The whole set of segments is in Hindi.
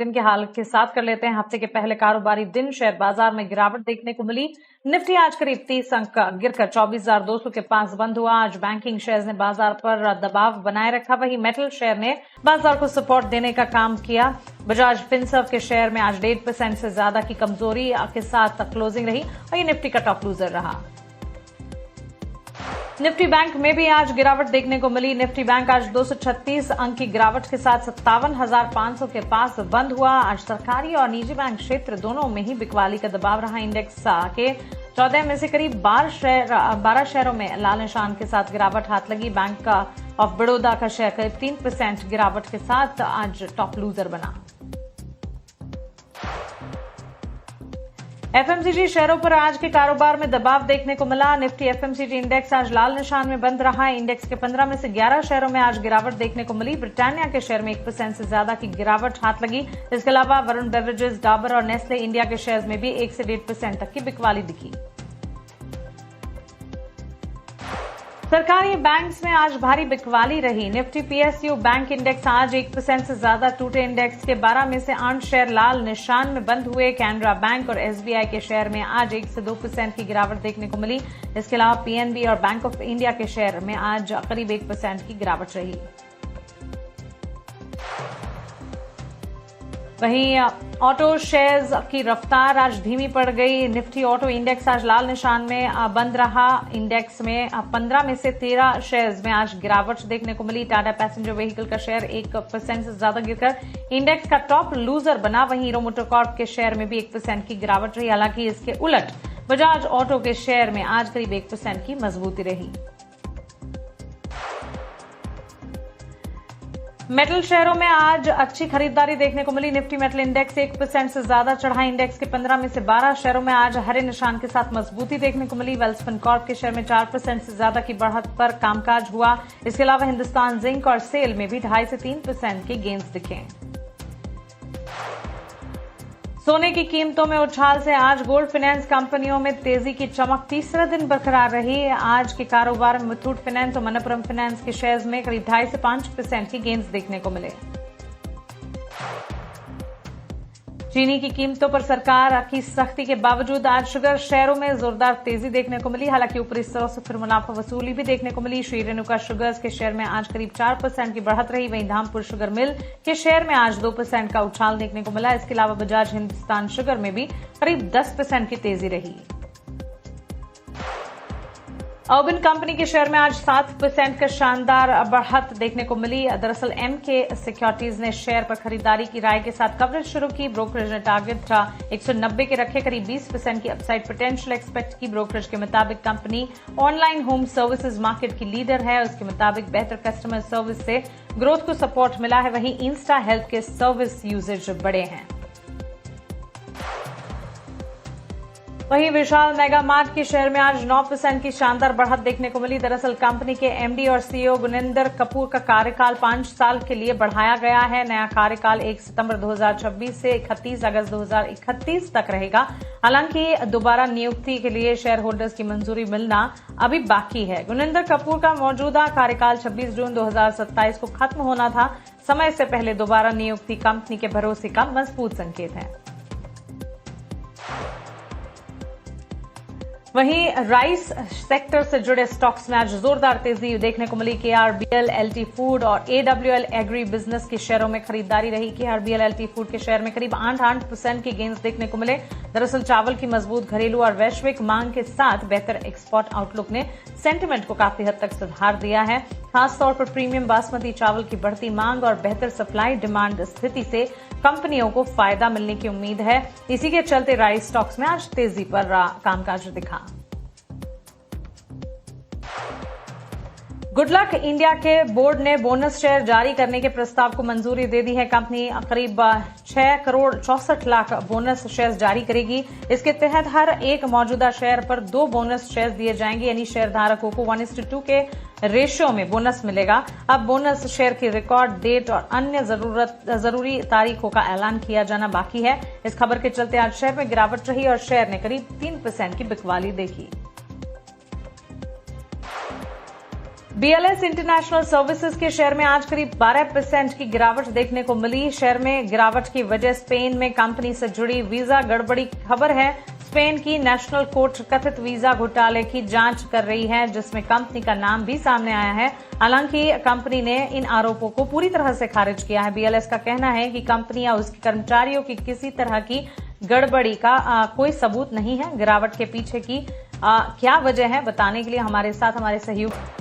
दिन के हाल के साथ कर लेते हैं हफ्ते के पहले कारोबारी दिन। शेयर बाजार में गिरावट देखने को मिली। निफ्टी आज करीब 30 अंक गिरकर 24,200 के पास बंद हुआ। आज बैंकिंग शेयर्स ने बाजार पर दबाव बनाए रखा, वहीं मेटल शेयर ने बाजार को सपोर्ट देने का काम किया। बजाज फिनसर्व के शेयर में आज 1.5% से ज्यादा की कमजोरी के साथ क्लोजिंग रही और ये निफ्टी का टॉप लूजर रहा। निफ्टी बैंक में भी आज गिरावट देखने को मिली। निफ्टी बैंक आज 236 अंक की गिरावट के साथ 57,500 के पास बंद हुआ। आज सरकारी और निजी बैंक क्षेत्र दोनों में ही बिकवाली का दबाव रहा। इंडेक्स के 14 में से करीब 12 शेयरों में लाल निशान के साथ गिरावट हाथ लगी। बैंक ऑफ बड़ौदा का शेयर करीब 3% गिरावट के साथ आज टॉप लूजर बना। एफएमसीजी शेयरों पर आज के कारोबार में दबाव देखने को मिला। निफ्टी एफएमसीजी इंडेक्स आज लाल निशान में बंद रहा। इंडेक्स के 15 में से 11 शेयरों में आज गिरावट देखने को मिली। ब्रिटानिया के शेयर में 1% से ज्यादा की गिरावट हाथ लगी। इसके अलावा वरुण बेवरेजेस, डाबर और नेस्ले इंडिया के शेयर्स में भी 1 से 1.5% तक की बिकवाली दिखी। सरकारी बैंक्स में आज भारी बिकवाली रही। निफ्टी पीएसयू बैंक इंडेक्स आज 1% से ज्यादा टूटे। इंडेक्स के 12 में से 8 शेयर लाल निशान में बंद हुए। कैनरा बैंक और एसबीआई के शेयर में आज 1 से 2% की गिरावट देखने को मिली। इसके अलावा पीएनबी और बैंक ऑफ इंडिया के शेयर में आज करीब 1% की गिरावट रही। वहीं ऑटो शेयर्स की रफ्तार आज धीमी पड़ गई। निफ्टी ऑटो इंडेक्स आज लाल निशान में बंद रहा। इंडेक्स में 15 में से 13 शेयर्स में आज गिरावट देखने को मिली। टाटा पैसेंजर व्हीकल का शेयर 1% से ज्यादा गिरकर इंडेक्स का टॉप लूजर बना। वहीं हीरो मोटरकॉर्प के शेयर में भी 1% की गिरावट रही। हालांकि इसके उलट बजाज ऑटो के शेयर में आज करीब 1% की मजबूती रही। मेटल शेयरों में आज अच्छी खरीदारी देखने को मिली। निफ्टी मेटल इंडेक्स 1% से ज्यादा चढ़ा। इंडेक्स के 15 में से 12 शेयरों में आज हरे निशान के साथ मजबूती देखने को मिली। वेल्सपन कॉर्प के शेयर में 4% से ज्यादा की बढ़त पर कामकाज हुआ। इसके अलावा हिंदुस्तान जिंक और सेल में भी 2.5 से 3% के गेंस दिखे। सोने की कीमतों में उछाल से आज गोल्ड फाइनेंस कंपनियों में तेजी की चमक तीसरे दिन बरकरार रही। आज के कारोबार में मुथूट फाइनेंस और मनप्पुरम फाइनेंस के शेयर्स में करीब 2.5 से 5% की गेंस देखने को मिले। चीनी की कीमतों पर सरकार की सख्ती के बावजूद आज शुगर शेयरों में जोरदार तेजी देखने को मिली। हालांकि ऊपरी स्तरों से फिर मुनाफा वसूली भी देखने को मिली। श्री रेणुका शुगर्स के शेयर में आज करीब 4% की बढ़त रही। वहीं धामपुर शुगर मिल के शेयर में आज 2% का उछाल देखने को मिला। इसके अलावा बजाज हिंदुस्तान शुगर में भी करीब 10% की तेजी रही। अर्बन कंपनी के शेयर में आज 7% का शानदार बढ़त देखने को मिली। दरअसल एमके सिक्योरिटीज ने शेयर पर खरीदारी की राय के साथ कवरेज शुरू की। ब्रोकरेज ने टारगेट 190 के रखे। करीब 20% की अपसाइड पोटेंशियल एक्सपेक्ट की। ब्रोकरेज के मुताबिक company online home services market की लीडर है। उसके मुताबिक बेहतर कस्टमर सर्विस से ग्रोथ को सपोर्ट मिला है। वहीं इंस्टा हेल्थ के सर्विस यूजेज बढ़े हैं। वहीं विशाल मेगा मार्ट के शेयर में आज 9% की शानदार बढ़त देखने को मिली। दरअसल कंपनी के एमडी और सीईओ गुनिंदर कपूर का कार्यकाल 5 साल के लिए बढ़ाया गया है। नया कार्यकाल 1 सितंबर 2026 से 31 अगस्त 2031 तक रहेगा। हालांकि दोबारा नियुक्ति के लिए शेयर होल्डर्स की मंजूरी मिलना अभी बाकी है। गुनिंदर कपूर का मौजूदा कार्यकाल 26 जून 2027 को खत्म होना था। समय से पहले दोबारा नियुक्ति कंपनी के भरोसे का मजबूत संकेत है। वहीं राइस सेक्टर से जुड़े स्टॉक्स में आज जोरदार तेजी देखने को मिली। केआरबीएल, एलटी फूड और एडब्ल्यूएल एग्री बिजनेस के शेयरों में खरीदारी रही। केआरबीएल, एलटी फूड के शेयर में करीब 8% की गेंस देखने को मिले। दरअसल चावल की मजबूत घरेलू और वैश्विक मांग के साथ बेहतर एक्सपोर्ट आउटलुक ने सेंटिमेंट को काफी हद तक सुधार दिया है। खासतौर पर प्रीमियम बासमती चावल की बढ़ती मांग और बेहतर सप्लाई डिमांड स्थिति से कंपनियों को फायदा मिलने की उम्मीद है। इसी के चलते राइस स्टॉक्स में आज तेजी पर कामकाज दिखा। गुडलक इंडिया के बोर्ड ने बोनस शेयर जारी करने के प्रस्ताव को मंजूरी दे दी है। कंपनी करीब 6 करोड़ 64 लाख बोनस शेयर्स जारी करेगी। इसके तहत हर एक मौजूदा शेयर पर 2 बोनस शेयर दिए जाएंगे, यानी शेयरधारकों को 1:2 के रेशियो में बोनस मिलेगा। अब बोनस शेयर की रिकॉर्ड डेट और अन्य जरूरी तारीखों का ऐलान किया जाना बाकी है। इस खबर के चलते आज शेयर में गिरावट रही और शेयर ने करीब 3% की बिकवाली देखी। BLS इंटरनेशनल सर्विसेज के शेयर में आज करीब 12% की गिरावट देखने को मिली। शेयर में गिरावट की वजह स्पेन में कंपनी से जुड़ी वीजा गड़बड़ी खबर है। स्पेन की नेशनल कोर्ट कथित वीजा घोटाले की जांच कर रही है, जिसमें कंपनी का नाम भी सामने आया है। हालांकि कंपनी ने इन आरोपों को पूरी तरह से खारिज किया है। BLS का कहना है कि कंपनी या उसके कर्मचारियों की किसी तरह की गड़बड़ी का कोई सबूत नहीं है। गिरावट के पीछे की क्या वजह है बताने के लिए हमारे साथ हमारे सहयोगी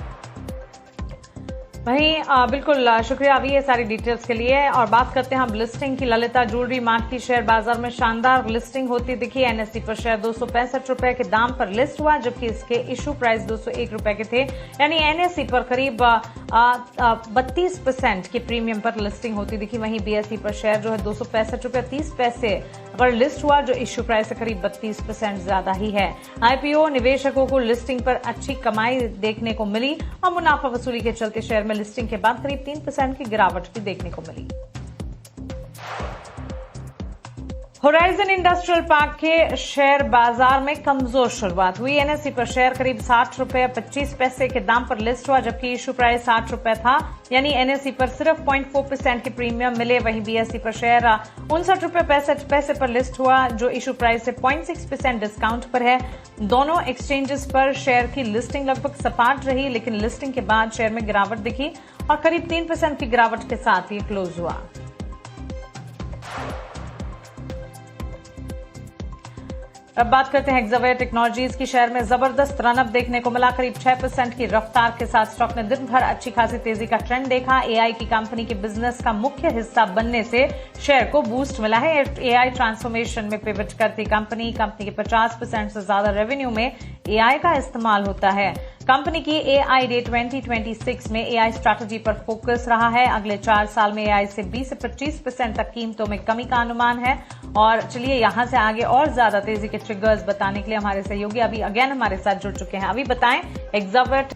वहीं बिल्कुल शुक्रिया अभी ये सारी डिटेल्स के लिए। और बात करते हैं हम लिस्टिंग की। ललिता ज्वेलरी मार्ट की शेयर बाजार में शानदार लिस्टिंग होती दिखी। NSE पर शेयर 265 रुपए के दाम पर लिस्ट हुआ, जबकि इसके इशू प्राइस 201 रुपए के थे। यानी NSE पर करीब 32% के प्रीमियम पर लिस्टिंग होती दिखी। वहीं BSE पर शेयर जो है 265 रुपए 30 पैसे पर लिस्ट हुआ, जो इश्यू प्राइस से करीब 32% ज्यादा ही है। IPO निवेशकों को लिस्टिंग पर अच्छी कमाई देखने को मिली और मुनाफा वसूली के चलते शेयर में लिस्टिंग के बाद करीब 3% की गिरावट भी देखने को मिली। होराइजन इंडस्ट्रियल पार्क के शेयर बाजार में कमजोर शुरुआत हुई। NSE पर शेयर करीब 60 रुपए 25 पैसे के दाम पर लिस्ट हुआ, जबकि इशू प्राइस 60 रुपए था। यानी NSE पर सिर्फ 0.4% के प्रीमियम मिले। वहीं BSE पर शेयर 59 रुपए 65 पैसे पर लिस्ट हुआ, जो इशू प्राइस से 0.6% डिस्काउंट पर है। दोनों एक्सचेंजेस पर शेयर की लिस्टिंग लगभग सपाट रही, लेकिन लिस्टिंग के बाद शेयर में गिरावट दिखी और करीब 3% की गिरावट के साथ ये क्लोज हुआ। अब बात करते हैं हेक्सावेयर टेक्नोलॉजीज की। शेयर में जबरदस्त रनअप देखने को मिला। करीब 6% की रफ्तार के साथ स्टॉक ने दिन भर अच्छी खासी तेजी का ट्रेंड देखा। AI की कंपनी के बिजनेस का मुख्य हिस्सा बनने से शेयर को बूस्ट मिला है। AI ट्रांसफॉर्मेशन में पिवट करती कंपनी के 50% से ज्यादा रेवेन्यू में AI का इस्तेमाल होता है। कंपनी की AI डे 2026 में AI स्ट्रैटेजी पर फोकस रहा है। अगले 4 साल में AI से 20 से 25% तक कीमतों में कमी का अनुमान है। और चलिए यहां से आगे और ज्यादा तेजी के ट्रिगर्स बताने के लिए हमारे सहयोगी अभी अगेन हमारे साथ जुड़ चुके हैं। अभी बताएं हेक्सावेयर।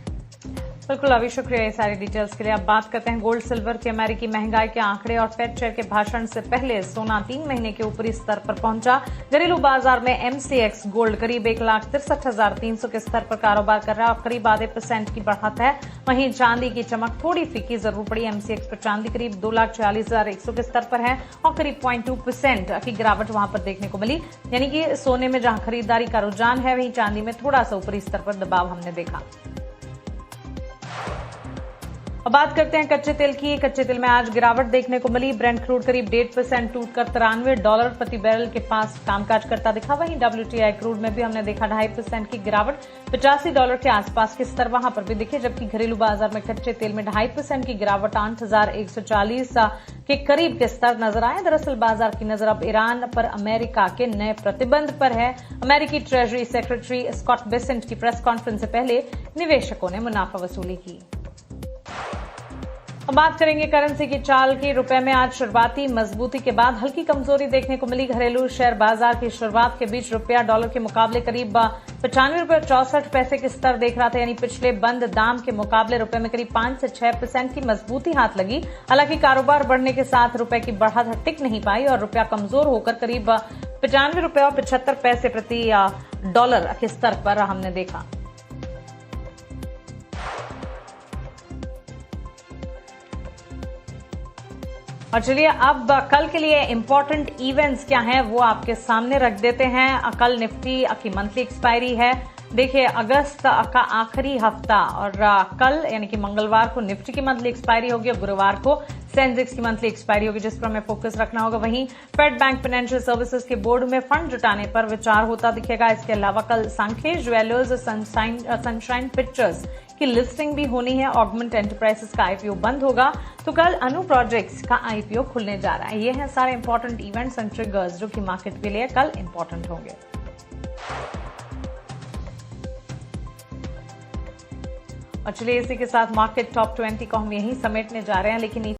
बिल्कुल अभी शुक्रिया ये सारी डिटेल्स के लिए। अब बात करते हैं गोल्ड सिल्वर के अमेरिकी महंगाई के आंकड़े और फेड चेयर के भाषण से पहले सोना 3 महीने के ऊपरी स्तर पर पहुंचा। घरेलू बाजार में MCX गोल्ड करीब 1,63,300 के स्तर पर कारोबार कर रहा है और करीब आधे % की बढ़त है। वहीं चांदी की चमक थोड़ी फीकी जरूर पड़ी। MCX पर चांदी करीब 2,46,100 के स्तर पर है और करीब 0.2% की गिरावट वहां पर देखने को मिली। यानी कि सोने में जहां खरीदारी का रुझान है, वहीं चांदी में थोड़ा सा ऊपरी स्तर पर दबाव हमने देखा। अब बात करते हैं कच्चे तेल की। कच्चे तेल में आज गिरावट देखने को मिली। ब्रेंट क्रूड करीब 1.5% टूटकर $93 प्रति बैरल के पास कामकाज करता दिखा। वहीं WTI क्रूड में भी हमने देखा 2.5% की गिरावट, $85 के आसपास के स्तर वहां पर भी दिखे। जबकि घरेलू बाजार में कच्चे तेल में 2.5% की गिरावट 8,140 के करीब के स्तर नजर आए। दरअसल बाजार की नजर अब ईरान पर अमेरिका के नए प्रतिबंध पर है। अमेरिकी ट्रेजरी सेक्रेटरी स्कॉट बेसेंट की प्रेस कॉन्फ्रेंस से पहले निवेशकों ने मुनाफा वसूली की। अब बात करेंगे करेंसी की चाल की। रुपए में आज शुरुआती मजबूती के बाद हल्की कमजोरी देखने को मिली। घरेलू शेयर बाजार की शुरुआत के बीच रुपया डॉलर के मुकाबले करीब 95 रुपये 64 पैसे के स्तर देख रहा था। यानी पिछले बंद दाम के मुकाबले रुपए में करीब 5 से 6% की मजबूती हाथ लगी। हालांकि कारोबार बढ़ने के साथ रुपए की बढ़त टिक नहीं पाई और रुपया कमजोर होकर करीब 95 रुपये और 75 पैसे प्रति डॉलर के स्तर पर हमने देखा। और चलिए अब कल के लिए इंपॉर्टेंट इवेंट्स क्या हैं वो आपके सामने रख देते हैं। कल निफ्टी की मंथली एक्सपायरी है। देखिए अगस्त का आखिरी हफ्ता और कल यानी कि मंगलवार को निफ्टी की मंथली एक्सपायरी होगी और गुरुवार को सेंसेक्स की मंथली एक्सपायरी होगी, जिस पर हमें फोकस रखना होगा। वहीं फेड बैंक फाइनेंशियल सर्विसेज के बोर्ड में फंड जुटाने पर विचार होता दिखेगा। इसके अलावा कल सांकेत ज्वेलर्स सनशाइन पिक्चर्स की लिस्टिंग भी होनी है। ऑगमेंट एंटरप्राइजेस का IPO बंद होगा तो कल अनु प्रोजेक्ट्स का IPO खुलने जा रहा है। ये हैं सारे इंपॉर्टेंट इवेंट्स एंड ट्रिगर्स जो कि मार्केट के लिए कल इंपॉर्टेंट होंगे। और चलिए इसी के साथ मार्केट टॉप 20 को हम यहीं समेटने जा रहे हैं, लेकिन